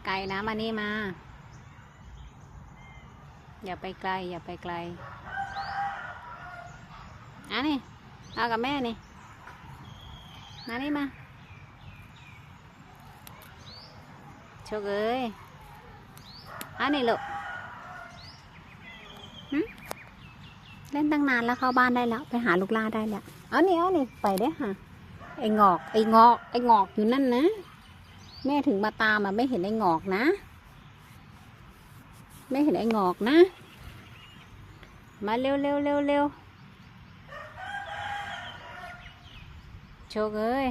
ไกลนะมานี่มาอย่าไปไกลอย่าไปไกลอ่ะนี่เอากับแม่นี่มานี่มาโชคเอ้ยอันนี้ลูกเล่นตั้งนานแล้วเข้าบ้านได้แล้วไปหาลูกล่าได้แล้วเอานี่ไปได้ค่ะไอ้งอกอยู่นั่นนะแม่ถึงมาตามไม่เห็นไอ้งอกนะไม่เห็นไอ้งอกนะมาเร็วโชคเอ้ย